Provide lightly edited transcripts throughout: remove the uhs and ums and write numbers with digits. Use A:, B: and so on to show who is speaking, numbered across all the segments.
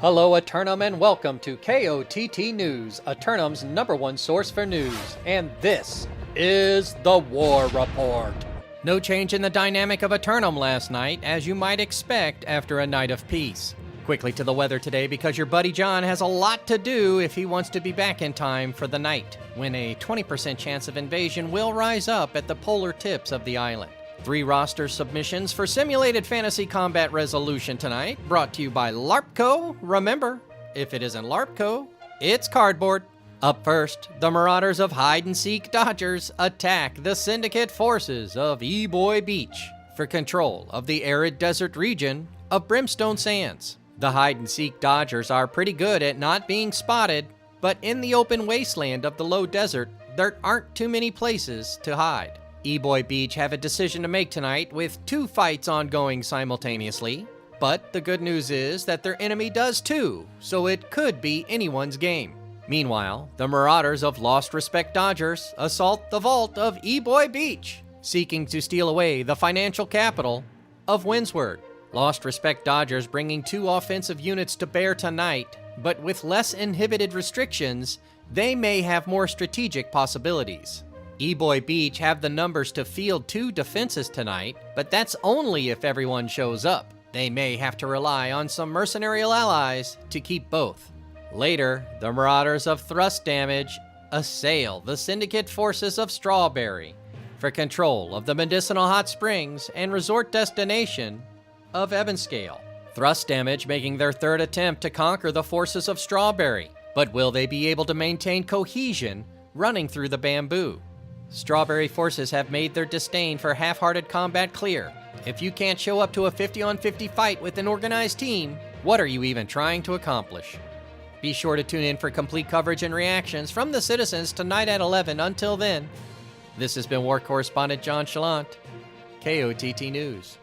A: Hello, Eternum, and welcome to KOTT News, Eternum's #1 source for news. And this is the War Report. No change in the dynamic of Eternum last night, as you might expect after a night of peace. Quickly to the weather today, because your buddy John has a lot to do if he wants to be back in time for the night, when a 20% chance of invasion will rise up at the polar tips of the island. 3 roster submissions for simulated fantasy combat resolution tonight, brought to you by LARPco. Remember, if it isn't LARPco, it's cardboard. Up first, the Marauders of Hide-and-Seek Dodgers attack the syndicate forces of E-Boy Beach for control of the arid desert region of Brimstone Sands. The Hide-and-Seek Dodgers are pretty good at not being spotted, but in the open wasteland of the low desert, there aren't too many places to hide. E-Boy Beach have a decision to make tonight with 2 fights ongoing simultaneously, but the good news is that their enemy does too, so it could be anyone's game. Meanwhile, the Marauders of Lost Respect Dodgers assault the vault of E-Boy Beach, seeking to steal away the financial capital of Windsward. Lost Respect Dodgers bringing 2 offensive units to bear tonight, but with less inhibited restrictions, they may have more strategic possibilities. E-Boy Beach have the numbers to field 2 defenses tonight, but that's only if everyone shows up. They may have to rely on some mercenary allies to keep both. Later, the Marauders of Thrust Damage assail the syndicate forces of Strawberry for control of the medicinal hot springs and resort destination of Ebonscale. Thrust Damage making their 3rd attempt to conquer the forces of Strawberry, but will they be able to maintain cohesion running through the bamboo? Strawberry forces have made their disdain for half-hearted combat clear. If you can't show up to a 50-on-50 fight with an organized team, what are you even trying to accomplish? Be sure to tune in for complete coverage and reactions from the citizens tonight at 11. Until then, this has been War Correspondent JChalant, KOTT News.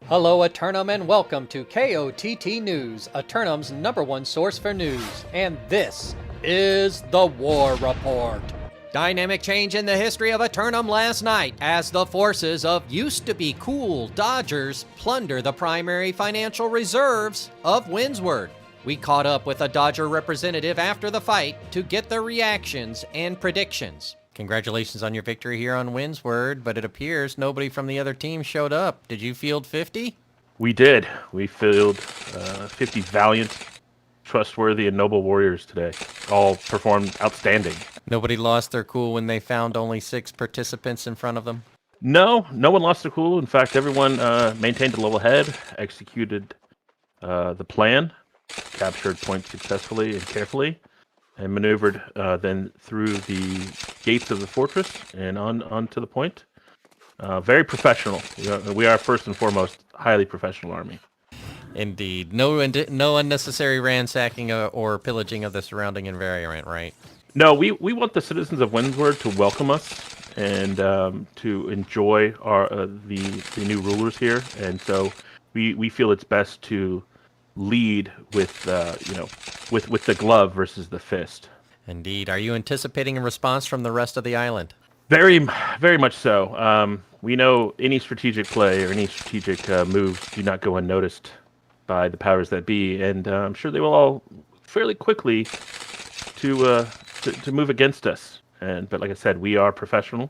A: Hello, Eternum, and welcome to KOTT News, Eternum's #1 source for news. And this is the War Report. Dynamic change in the history of Eternum last night as the forces of used-to-be-cool Dodgers plunder the primary financial reserves of Windsward. We caught up with a Dodger representative after the fight to get their reactions and predictions. Congratulations on your victory here on Windsward, but it appears nobody from the other team showed up. Did you field 50?
B: We did. We fielded 50 valiant, trustworthy, and noble warriors today. All performed outstanding.
A: Nobody lost their cool when they found only 6 participants in front of them?
B: No one lost their cool. In fact, everyone maintained a level head, executed the plan, captured points successfully and carefully, and maneuvered then through the gates of the fortress and on to the point. Very professional. We are first and foremost highly professional army.
A: Indeed. No unnecessary ransacking or pillaging of the surrounding environment, right?
B: No, we want the citizens of Windsward to welcome us and to enjoy the new rulers here, and so we feel it's best to lead with with the glove versus the fist.
A: Indeed. Are you anticipating a response from the rest of the island?
B: Very, very much so. We know any strategic play or any strategic moves do not go unnoticed by the powers that be, and I'm sure they will all fairly quickly to move against us. But like I said, we are professional,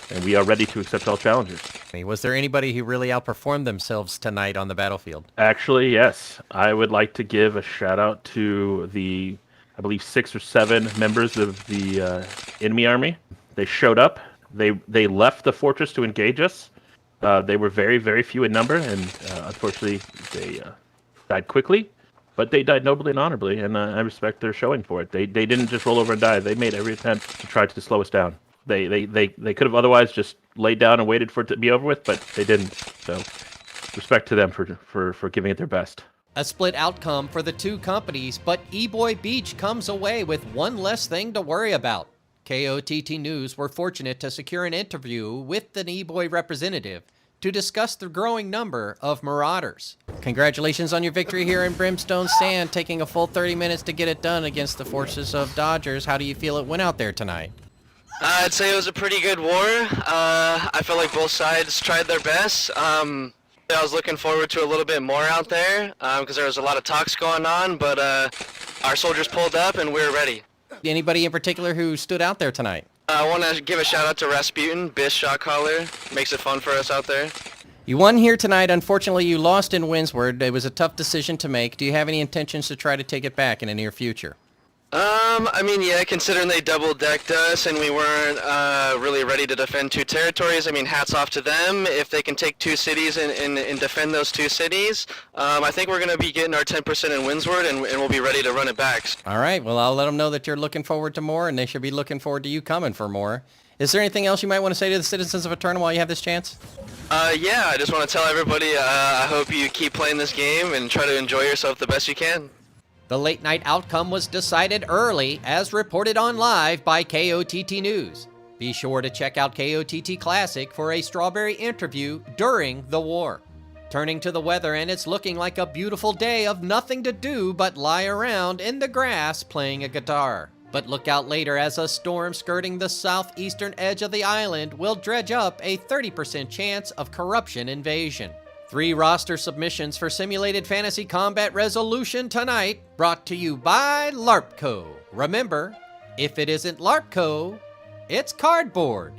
B: and we are ready to accept all challenges.
A: Was there anybody who really outperformed themselves tonight on the battlefield?
B: Actually, yes. I would like to give a shout out to the, I believe, 6 or 7 members of the enemy army. They showed up. They left the fortress to engage us. They were very, very few in number, and unfortunately, they died quickly. But they died nobly and honorably, and I respect their showing for it. They didn't just roll over and die. They made every attempt to try to slow us down. They could have otherwise just laid down and waited for it to be over with, but they didn't. So, respect to them for giving it their best.
A: A split outcome for the 2 companies, but E-Boy Beach comes away with one less thing to worry about. KOTT News were fortunate to secure an interview with an E-Boy representative to discuss the growing number of Marauders. Congratulations on your victory here in Brimstone Sand, taking a full 30 minutes to get it done against the forces of Dodgers. How do you feel it went out there tonight?
C: I'd say it was a pretty good war. I felt like both sides tried their best. I was looking forward to a little bit more out there because there was a lot of talks going on, but our soldiers pulled up and we were ready.
A: Anybody in particular who stood out there tonight?
C: I want to give a shout out to Rasputin, Bish shot caller. Makes it fun for us out there.
A: You won here tonight. Unfortunately, you lost in Windsward. It was a tough decision to make. Do you have any intentions to try to take it back in the near future?
C: I mean, yeah, considering they double-decked us and we weren't really ready to defend 2 territories, I mean, hats off to them. If they can take 2 cities and defend those 2 cities, I think we're going to be getting our 10% in Windsward and we'll be ready to run it back.
A: All right, well, I'll let them know that you're looking forward to more, and they should be looking forward to you coming for more. Is there anything else you might want to say to the citizens of Eternal while you have this chance?
C: Yeah, I just want to tell everybody, I hope you keep playing this game and try to enjoy yourself the best you can.
A: The late night outcome was decided early, as reported on live by KOTT News. Be sure to check out KOTT Classic for a strawberry interview during the war. Turning to the weather, and it's looking like a beautiful day of nothing to do but lie around in the grass playing a guitar. But look out later, as a storm skirting the southeastern edge of the island will dredge up a 30% chance of corruption invasion. 3 roster submissions for Simulated Fantasy Combat Resolution tonight, brought to you by LARPco. Remember, if it isn't LARPco, it's cardboard.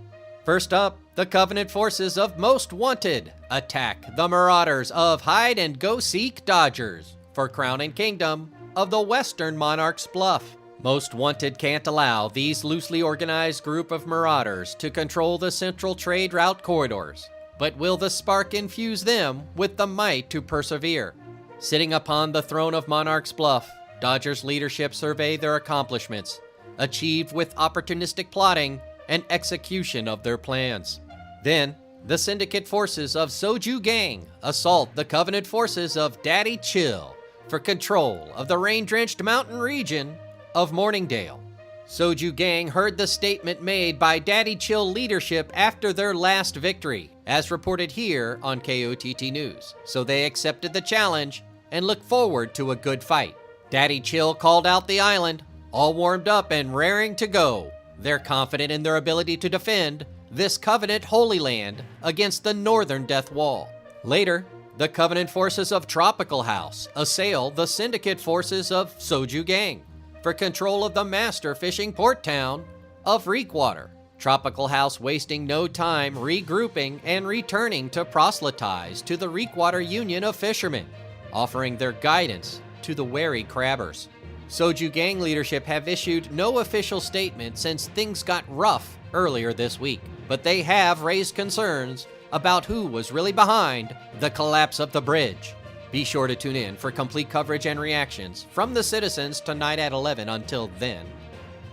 A: First up, the Covenant forces of Most Wanted attack the Marauders of Hide and Go Seek Dodgers for Crown and Kingdom of the Western Monarch's Bluff. Most Wanted can't allow these loosely organized group of marauders to control the central trade route corridors, but will the spark infuse them with the might to persevere? Sitting upon the throne of Monarch's Bluff, Dodgers leadership survey their accomplishments, achieved with opportunistic plotting and execution of their plans. Then, the Syndicate forces of Soju Gang assault the Covenant forces of Daddy Chill for control of the rain-drenched mountain region of Morningdale. Soju Gang heard the statement made by Daddy Chill leadership after their last victory, as reported here on KOTT News, so they accepted the challenge and look forward to a good fight. Daddy Chill called out the island, all warmed up and raring to go. They're confident in their ability to defend this Covenant Holy Land against the Northern Death Wall. Later, the Covenant forces of Tropical House assail the Syndicate forces of Soju Gang for control of the master fishing port town of Reekwater. Tropical House wasting no time regrouping and returning to proselytize to the Reekwater Union of Fishermen, offering their guidance to the wary crabbers. Soju Gang leadership have issued no official statement since things got rough earlier this week, but they have raised concerns about who was really behind the collapse of the bridge. Be sure to tune in for complete coverage and reactions from the citizens tonight at 11 until then.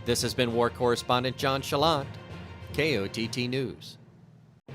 A: This has been War Correspondent JChalant, KOTT News.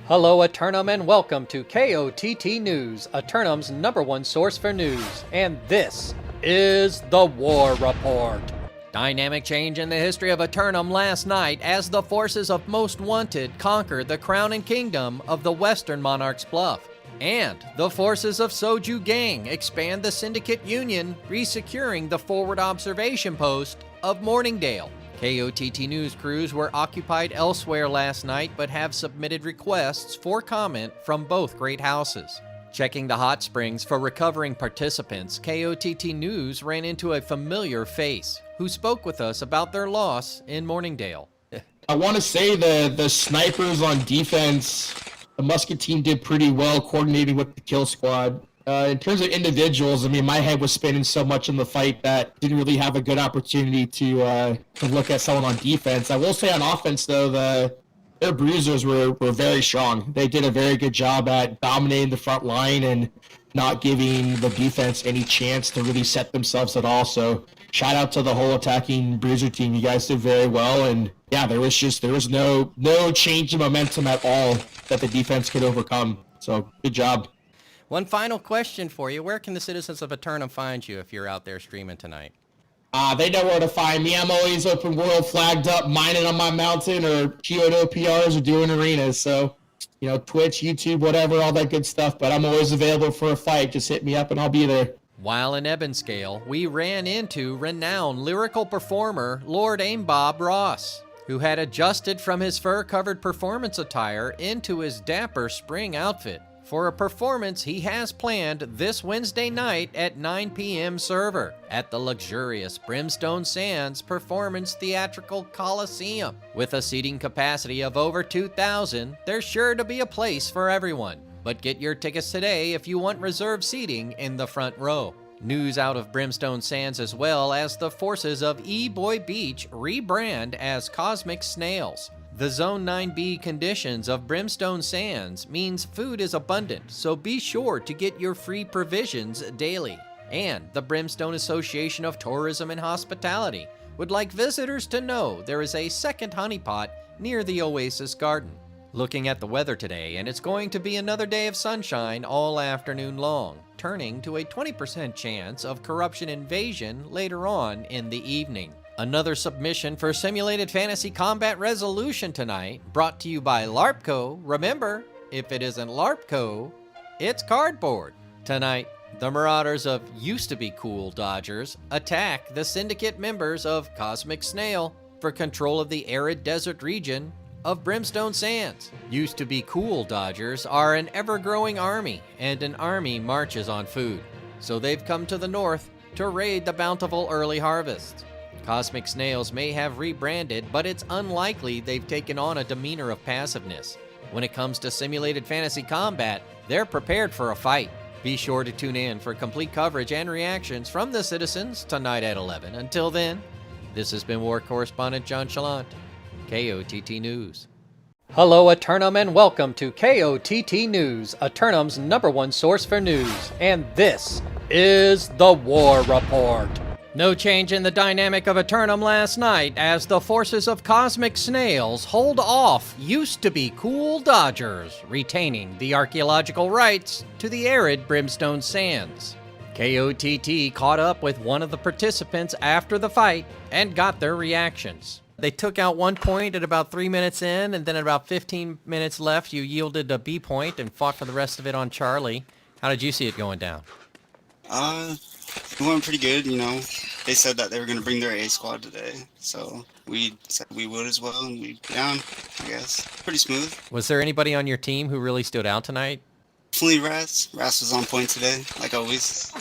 A: Hello, Eternum, and welcome to KOTT News, Eternum's #1 source for news. And this is the War Report. Dynamic change in the history of Eternum last night as the forces of Most Wanted conquered the Crown and Kingdom of the Western Monarch's Bluff. And the forces of Soju Gang expand the Syndicate Union, resecuring the forward observation post of Morningdale. KOTT News crews were occupied elsewhere last night, but have submitted requests for comment from both great houses. Checking the hot springs for recovering participants, KOTT News ran into a familiar face who spoke with us about their loss in Morningdale.
D: I want to say the snipers on defense, the musket team did pretty well coordinating with the kill squad. In terms of individuals, I mean, my head was spinning so much in the fight that didn't really have a good opportunity to look at someone on defense. I will say on offense, though, their bruisers were very strong. They did a very good job at dominating the front line and not giving the defense any chance to really set themselves at all. So shout out to the whole attacking bruiser team. You guys did very well, and yeah, there was no change in momentum at all that the defense could overcome. So good job.
A: One final question for you. Where can the citizens of Eternum find you if you're out there streaming tonight?
D: They know where to find me. I'm always open world flagged up, mining on my mountain, or Kyoto PRs, or doing arenas. So, you know, Twitch, YouTube, whatever, all that good stuff. But I'm always available for a fight. Just hit me up and I'll be there.
A: While in Ebonscale, we ran into renowned lyrical performer Lord Aimbob Ross, who had adjusted from his fur-covered performance attire into his dapper spring outfit for a performance he has planned this Wednesday night at 9 p.m. server at the luxurious Brimstone Sands Performance Theatrical Coliseum. With a seating capacity of over 2,000, there's sure to be a place for everyone. But get your tickets today if you want reserved seating in the front row. News out of Brimstone Sands as well as the forces of E-Boy Beach rebrand as Cosmic Snails. The Zone 9B conditions of Brimstone Sands means food is abundant, so be sure to get your free provisions daily. And the Brimstone Association of Tourism and Hospitality would like visitors to know there is a second honeypot near the Oasis Garden. Looking at the weather today, and it's going to be another day of sunshine all afternoon long, turning to a 20% chance of corruption invasion later on in the evening. Another submission for Simulated Fantasy Combat Resolution tonight, brought to you by LARPco. Remember, if it isn't LARPco, it's cardboard. Tonight, the Marauders of used-to-be-cool Dodgers attack the Syndicate members of Cosmic Snail for control of the arid desert region of Brimstone Sands. Used-to-be-cool Dodgers are an ever-growing army, and an army marches on food. So they've come to the north to raid the bountiful early harvest. Cosmic Snails may have rebranded, but it's unlikely they've taken on a demeanor of passiveness. When it comes to simulated fantasy combat, they're prepared for a fight. Be sure to tune in for complete coverage and reactions from the citizens tonight at 11. Until then, this has been War Correspondent JChalant, KOTT News. Hello, Eternum, and welcome to KOTT News, Eternum's #1 source for news. And this is the War Report. No change in the dynamic of Eternum last night as the forces of Cosmic Snails hold off used-to-be-cool Dodgers, retaining the archaeological rights to the arid Brimstone Sands. KOTT caught up with one of the participants after the fight and got their reactions. They took out 1 point at about 3 minutes in, and then at about 15 minutes left, you yielded a B point and fought for the rest of it on Charlie. How did you see it going down?
E: It went pretty good, you know. They said that they were going to bring their A squad today, so we said we would as well, and we down, I guess. Pretty smooth.
A: Was there anybody on your team who really stood out tonight?
E: Definitely Ras. Ras was on point today, like always.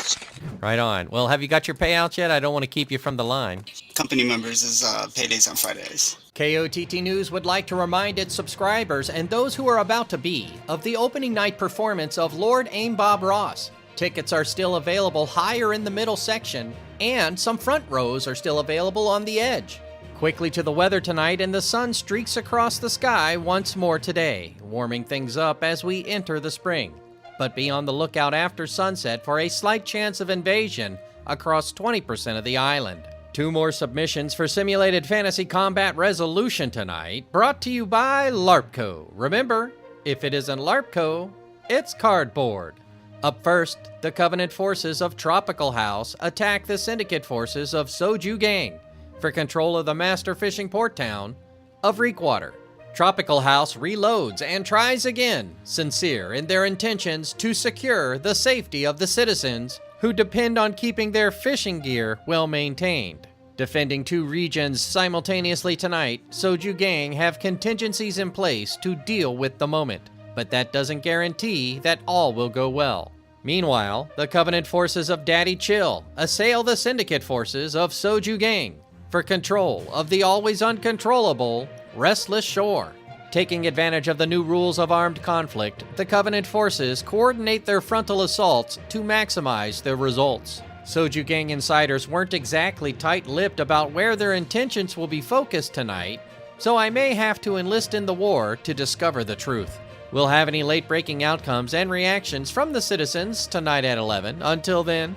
A: Right on. Well, have you got your payouts yet? I don't want to keep you from the line.
E: Company members is paydays on Fridays.
A: KOTT News would like to remind its subscribers and those who are about to be of the opening night performance of Lord Aim Bob Ross. Tickets are still available higher in the middle section, and some front rows are still available on the edge. Quickly to the weather tonight, and the sun streaks across the sky once more today, warming things up as we enter the spring. But be on the lookout after sunset for a slight chance of invasion across 20% of the island. 2 more submissions for Simulated Fantasy Combat Resolution tonight, brought to you by LARPco. Remember, if it isn't LARPco, it's cardboard. Up first, the Covenant forces of Tropical House attack the Syndicate forces of Soju Gang for control of the master fishing port town of Reekwater. Tropical House reloads and tries again, sincere in their intentions to secure the safety of the citizens who depend on keeping their fishing gear well maintained. Defending 2 regions simultaneously tonight, Soju Gang have contingencies in place to deal with the moment, but that doesn't guarantee that all will go well. Meanwhile, the Covenant forces of Daddy Chill assail the Syndicate forces of Soju Gang for control of the always uncontrollable Restless Shore. Taking advantage of the new rules of armed conflict, the Covenant forces coordinate their frontal assaults to maximize their results. Soju Gang insiders weren't exactly tight-lipped about where their intentions will be focused tonight, so I may have to enlist in the war to discover the truth. We'll have any late-breaking outcomes and reactions from the citizens tonight at 11. Until then,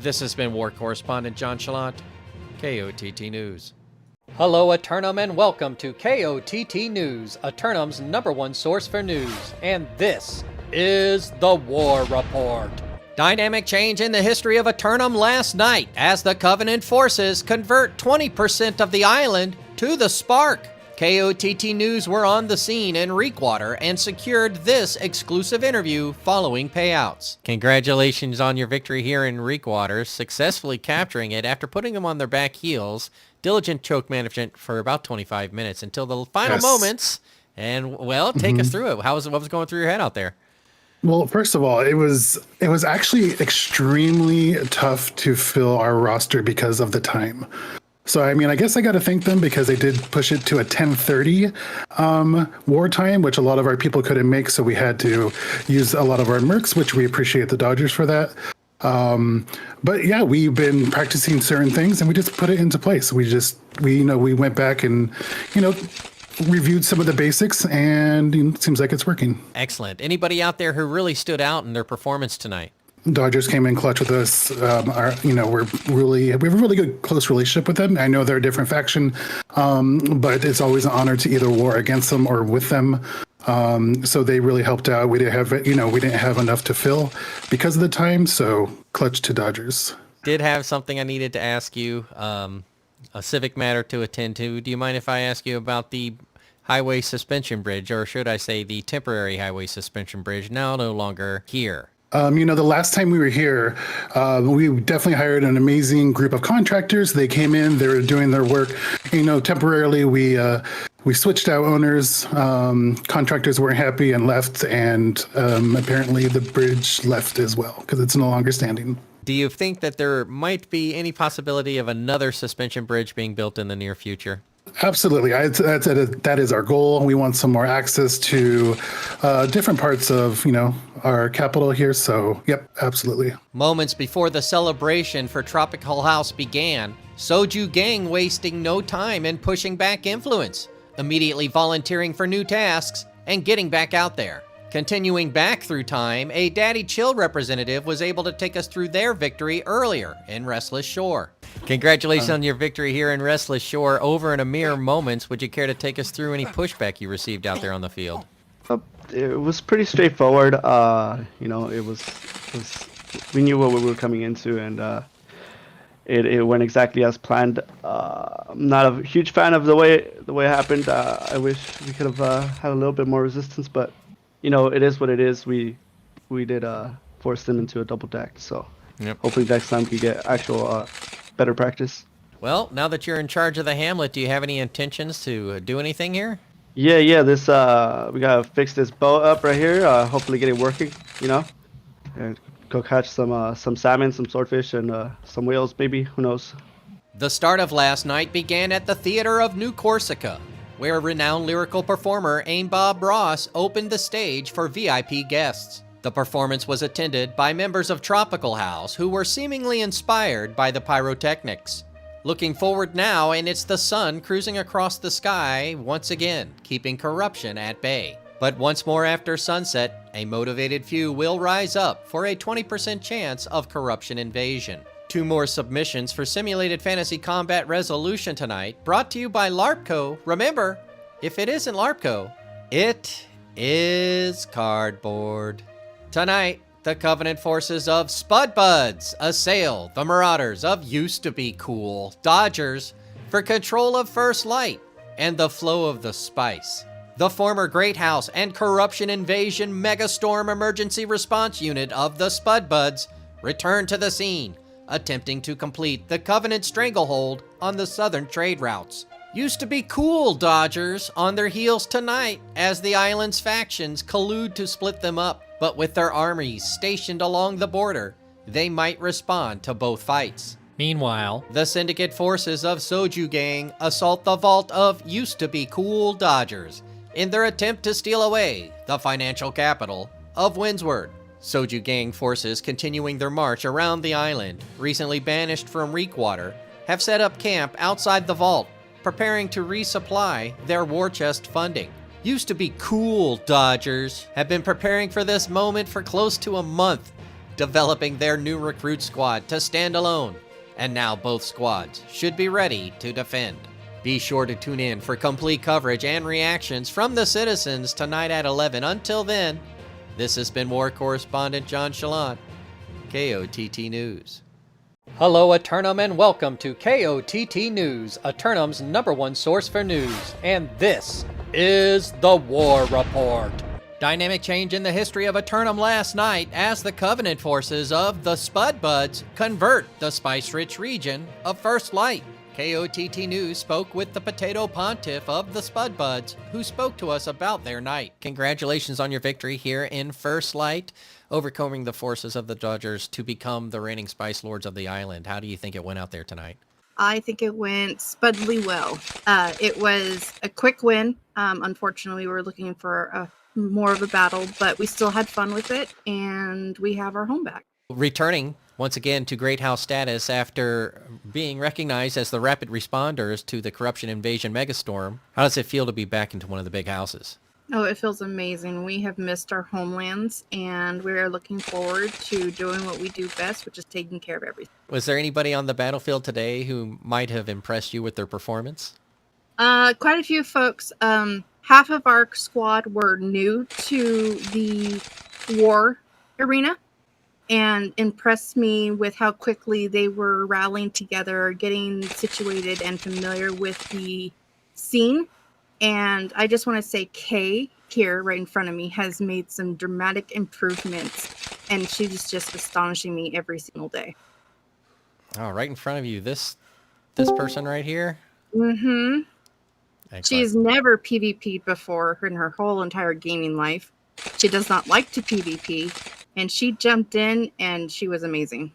A: this has been War Correspondent JChalant, KOTT News. Hello, Eternum, and welcome to KOTT News, Eternum's #1 source for news. And this is the War Report. Dynamic change in the history of Eternum last night as the Covenant forces convert 20% of the island to the Spark. KOTT News were on the scene in Reekwater and secured this exclusive interview following payouts. Congratulations on your victory here in Reekwater, successfully capturing it after putting them on their back heels. Diligent choke management for about 25 minutes until the final moments. And, well, take us through it. What was going through your head out there?
F: Well, first of all, it was actually extremely tough to fill our roster because of the time. So, I mean, I guess I got to thank them because they did push it to a 10:30 wartime, which a lot of our people couldn't make. So we had to use a lot of our mercs, which we appreciate the Dodgers for that. But yeah, we've been practicing certain things and we just put it into place. We went back and, reviewed some of the basics and it seems like it's working.
A: Excellent. Anybody out there who really stood out in their performance tonight?
F: Dodgers came in clutch with us. We have a really good close relationship with them. I know they're a different faction, but it's always an honor to either war against them or with them. So they really helped out. We didn't have enough to fill because of the time. So clutch to Dodgers.
A: Did have something I needed to ask you, a civic matter to attend to. Do you mind if I ask you about the highway suspension bridge, or should I say the temporary highway suspension bridge, now no longer here?
F: The last time we were here, we definitely hired an amazing group of contractors. They came in, they were doing their work. Temporarily we switched out owners. Contractors weren't happy and left, and apparently the bridge left as well because it's no longer standing.
A: Do you think that there might be any possibility of another suspension bridge being built in the near future?
F: Absolutely. That is our goal. We want some more access to different parts of, our capital here. So, yep, absolutely.
A: Moments before the celebration for Tropical House began, Soju Gang wasting no time in pushing back influence, immediately volunteering for new tasks, and getting back out there. Continuing back through time, a Daddy Chill representative was able to take us through their victory earlier in Restless Shore. Congratulations on your victory here in Restless Shore over in a mere moments. Would you care to take us through any pushback you received out there on the field?
G: It was pretty straightforward. We knew what we were coming into, and it went exactly as planned. I'm not a huge fan of the way it happened. I wish we could have had a little bit more resistance, but it is what it is. We did force them into a double deck, so yep. Hopefully next time we get actual better practice.
A: Well, now that you're in charge of the hamlet, do you have any intentions to do anything here?
G: Yeah. This we gotta fix this boat up right here. Hopefully get it working. And go catch some salmon, some swordfish, and some whales maybe. Who knows?
A: The start of last night began at the Theater of New Corsica, where renowned lyrical performer Bob Ross opened the stage for VIP guests. The performance was attended by members of Tropical House who were seemingly inspired by the pyrotechnics. Looking forward now, and it's the sun cruising across the sky once again, keeping corruption at bay. But once more after sunset, a motivated few will rise up for a 20% chance of corruption invasion. 2 more submissions for Simulated Fantasy Combat Resolution tonight, brought to you by LARPco. Remember, if it isn't LARPco, it is cardboard. Tonight, the Covenant forces of Spud Buds assail the Marauders of Used to Be Cool Dodgers for control of First Light and the flow of the spice. The former Great House and Corruption Invasion Megastorm Emergency Response Unit of the Spud Buds return to the scene, attempting to complete the Covenant stranglehold on the southern trade routes. Used to Be Cool Dodgers on their heels tonight as the island's factions collude to split them up, but with their armies stationed along the border, they might respond to both fights. Meanwhile, the syndicate forces of Soju Gang assault the vault of Used to Be Cool Dodgers in their attempt to steal away the financial capital of Windsward. Soju Gang forces continuing their march around the island, recently banished from Reekwater, have set up camp outside the vault, preparing to resupply their war chest funding. Used to Be Cool Dodgers have been preparing for this moment for close to a month, developing their new recruit squad to stand alone, and now both squads should be ready to defend. Be sure to tune in for complete coverage and reactions from the citizens tonight at 11. Until then, this has been War Correspondent JChalant, KOTT News. Hello, Eternum, and welcome to KOTT News, Eternum's #1 source for news. And this is the War Report. Dynamic change in the history of Eternum last night as the Covenant forces of the Spud Buds convert the spice-rich region of First Light. KOTT News spoke with the Potato Pontiff of the Spud Buds, who spoke to us about their night. Congratulations on your victory here in First Light, overcoming the forces of the Dodgers to become the reigning Spice Lords of the island. How do you think it went out there tonight?
H: I think it went spudly well. It was a quick win. Unfortunately, we were looking for more of a battle, but we still had fun with it, and we have our home back.
A: Returning once again to Great House status after being recognized as the rapid responders to the corruption invasion megastorm, how does it feel to be back into one of the big houses?
H: Oh, it feels amazing. We have missed our homelands, and we are looking forward to doing what we do best, which is taking care of everything.
A: Was there anybody on the battlefield today who might have impressed you with their performance?
H: Quite a few folks. Half of our squad were new to the war arena and impressed me with how quickly they were rallying together, getting situated and familiar with the scene. And I just want to say Kay here right in front of me has made some dramatic improvements, and she's just astonishing me every single day.
A: Oh, right in front of you, this person right here?
H: Mm-hmm.
A: Excellent.
H: She's never PvP'd before in her whole entire gaming life. She does not like to PvP, and she jumped in, and she was amazing.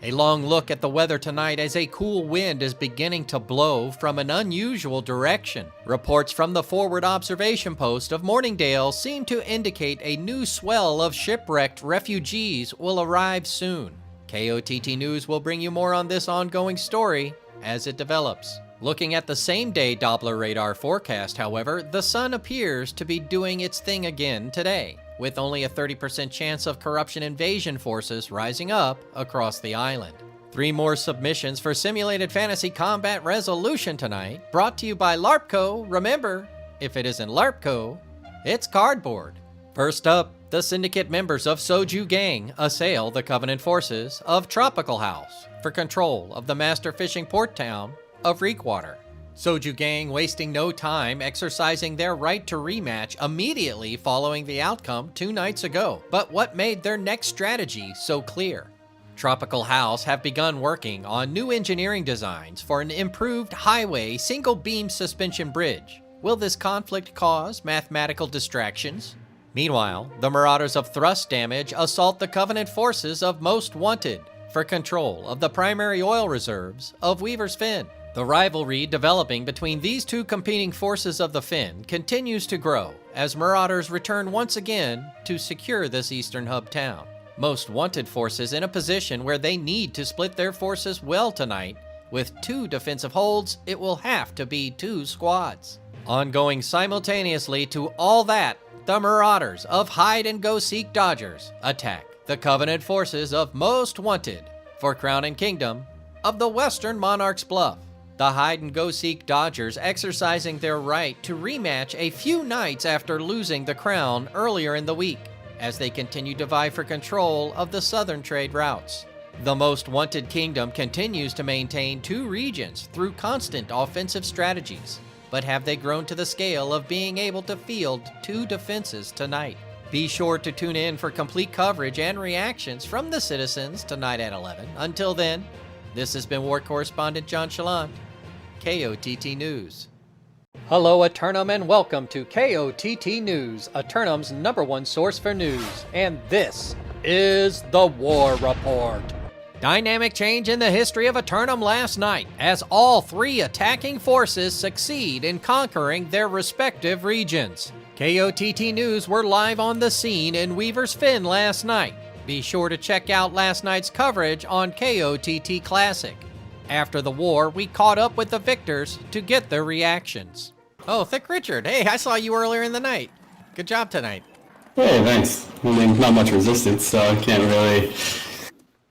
A: A long look at the weather tonight as a cool wind is beginning to blow from an unusual direction. Reports from the forward observation post of Morningdale seem to indicate a new swell of shipwrecked refugees will arrive soon. KOTT News will bring you more on this ongoing story as it develops. Looking at the same-day Doppler radar forecast, however, the sun appears to be doing its thing again today, with only a 30% chance of corruption invasion forces rising up across the island. 3 more submissions for Simulated Fantasy Combat Resolution tonight, brought to you by LARPco. Remember, if it isn't LARPco, it's cardboard. First up, the Syndicate members of Soju Gang assail the Covenant forces of Tropical House for control of the master fishing port town of Reekwater. Soju Gang wasting no time exercising their right to rematch immediately following the outcome 2 nights ago. But what made their next strategy so clear? Tropical House have begun working on new engineering designs for an improved highway single beam suspension bridge. Will this conflict cause mathematical distractions? Meanwhile, the Marauders of Thrust Damage assault the Covenant forces of Most Wanted for control of the primary oil reserves of Weaver's Fin. The rivalry developing between these 2 competing forces of the Fin continues to grow as Marauders return once again to secure this eastern hub town. Most Wanted forces in a position where they need to split their forces well tonight. With 2 defensive holds, it will have to be 2 squads. Ongoing simultaneously to all that, the Marauders of Hide-and-Go-Seek Dodgers attack the Covenant forces of Most Wanted for Crown and Kingdom of the Western Monarch's Bluff. The Hide-and-Go-Seek Dodgers exercising their right to rematch a few nights after losing the crown earlier in the week, as they continue to vie for control of the southern trade routes. The Most Wanted Kingdom continues to maintain 2 regions through constant offensive strategies, but have they grown to the scale of being able to field 2 defenses tonight? Be sure to tune in for complete coverage and reactions from the citizens tonight at 11. Until then, this has been War Correspondent JChalant, KOTT News. Hello, Eternum, and welcome to KOTT News, Eternum's #1 source for news. And this is the War Report. Dynamic change in the history of Eternum last night, as all 3 attacking forces succeed in conquering their respective regions. KOTT News were live on the scene in Weaver's Fin last night. Be sure to check out last night's coverage on KOTT Classic. After the war, we caught up with the victors to get their reactions. Oh, Thick Richard, hey, I saw you earlier in the night. Good job tonight.
I: Hey, thanks. I mean, not much resistance, so I can't really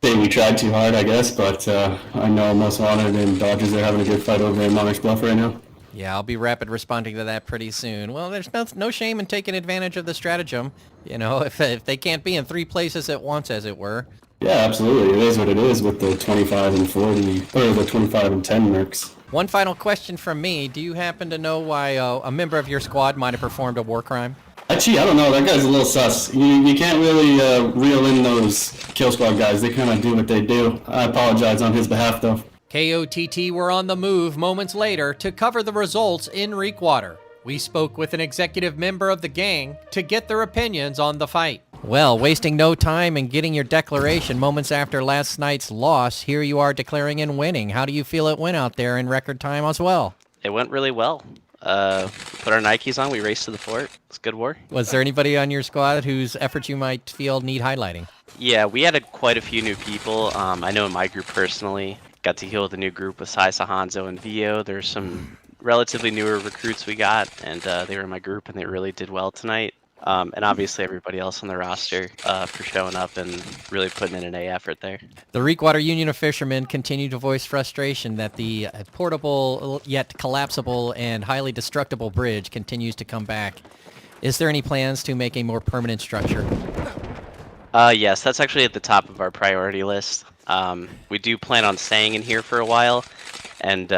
I: say we tried too hard, I guess, but I know Most Wanted and Dodgers are having a good fight over in Monarch's Bluff right now.
A: Yeah, I'll be rapid responding to that pretty soon. Well, there's no shame in taking advantage of the stratagem. You know, if they can't be in 3 places at once, as it were.
I: Yeah, absolutely. It is what it is with the 25 and 40, or the 25 and 10 mercs.
A: One final question from me. Do you happen to know why a member of your squad might have performed a war crime?
I: Actually, I don't know. That guy's a little sus. You can't really reel in those Kill Squad guys. They kind of do what they do. I apologize on his behalf, though.
A: KOTT were on the move moments later to cover the results in Reekwater. We spoke with an executive member of the gang to get their opinions on the fight. Well, wasting no time and getting your declaration moments after last night's loss, here you are declaring and winning. How do you feel it went out there in record time as well?
J: It went really well. Put our Nikes on, we raced to the fort. It's a good war.
A: Was there anybody on your squad whose efforts you might feel need highlighting?
J: Yeah, we had quite a few new people. I know in my group personally, got to heal with a new group with Sai Sahanzo and Vio. There's some relatively newer recruits we got, and they were in my group, and they really did well tonight. And obviously everybody else on the roster for showing up and really putting in an A effort there.
A: The Reekwater Union of Fishermen continue to voice frustration that the portable yet collapsible and highly destructible bridge continues to come back. Is there any plans to make a more permanent structure?
J: Yes, that's actually at the top of our priority list. We do plan on staying in here for a while, and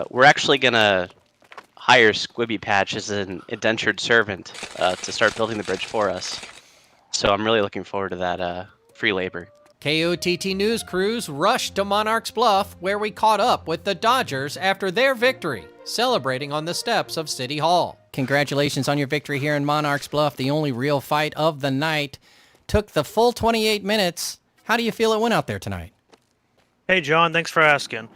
J: we're actually going to hire Squibby Patch as an indentured servant to start building the bridge for us. So I'm really looking forward to that free labor.
A: KOTT news crews rushed to Monarch's Bluff, where we caught up with the Dodgers after their victory, celebrating on the steps of City Hall. Congratulations on your victory here in Monarch's Bluff. The only real fight of the night took the full 28 minutes. How do you feel it went out there tonight?
K: Hey, John, thanks for asking.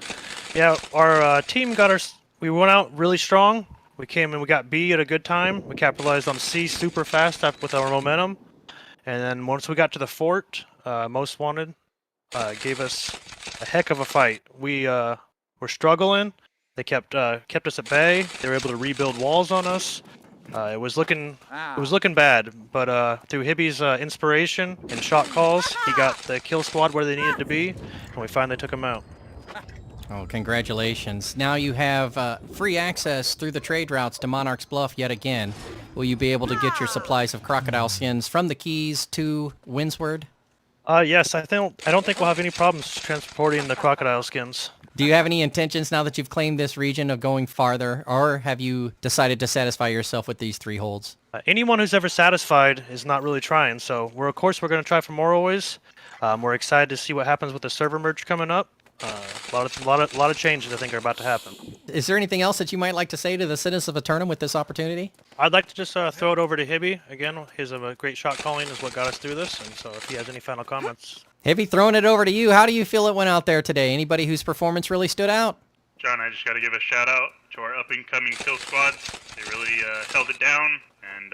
K: Yeah, our team got we went out really strong. We came and we got B at a good time. We capitalized on C super fast with our momentum. And then once we got to the fort, Most Wanted gave us a heck of a fight. We were struggling. They kept us at bay. They were able to rebuild walls on us. It was looking bad, but through Hibby's inspiration and shot calls, he got the kill squad where they needed to be, and we finally took them out.
A: Oh, congratulations. Now you have free access through the trade routes to Monarch's Bluff yet again. Will you be able to get your supplies of crocodile skins from the Keys to Windsward?
K: Yes, I don't think we'll have any problems transporting the crocodile skins.
A: Do you have any intentions now that you've claimed this region of going farther, or have you decided to satisfy yourself with these 3 holds?
K: Anyone who's ever satisfied is not really trying, so we're going to try for more always. We're excited to see what happens with the server merge coming up. A lot of changes I think are about to happen.
A: Is there anything else that you might like to say to the citizens of Eternum with this opportunity?
K: I'd like to just throw it over to Hibby. Again, his great shot calling is what got us through this, and so if he has any final comments.
A: Hibby, throwing it over to you. How do you feel it went out there today? Anybody whose performance really stood out?
L: John, I just got to give a shout out to our up-and-coming kill squad. They really held it down and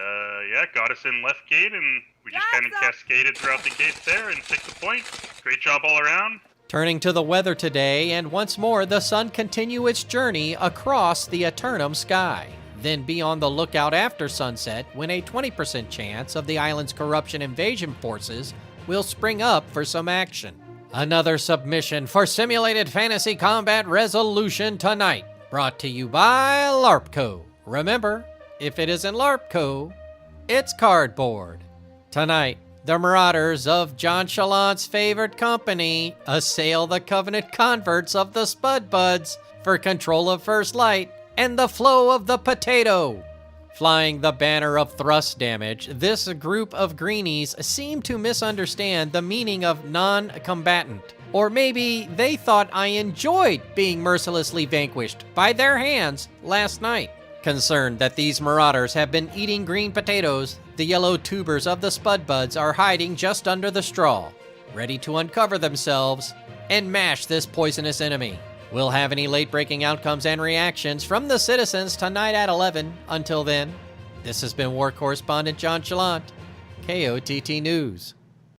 L: got us in left gate, and we just kind of cascaded throughout the gates there and took the point. Great job all around.
A: Turning to the weather today, and once more the sun continue its journey across the Eternum sky. Then be on the lookout after sunset when a 20% chance of the island's corruption invasion forces will spring up for some action. Another submission for Simulated Fantasy Combat Resolution tonight, brought to you by LARPco. Remember, if it isn't LARPco, it's cardboard. Tonight, the Marauders of JChalant's favorite company assail the Covenant converts of the Spud Buds for control of First Light and the flow of the potato. Flying the banner of thrust damage, this group of greenies seem to misunderstand the meaning of non-combatant. Or maybe they thought I enjoyed being mercilessly vanquished by their hands last night. Concerned that these marauders have been eating green potatoes, the yellow tubers of the Spud Buds are hiding just under the straw, ready to uncover themselves and mash this poisonous enemy. We'll have any late-breaking outcomes and reactions from the citizens tonight at 11. Until then, this has been War Correspondent JChalant, KOTT News.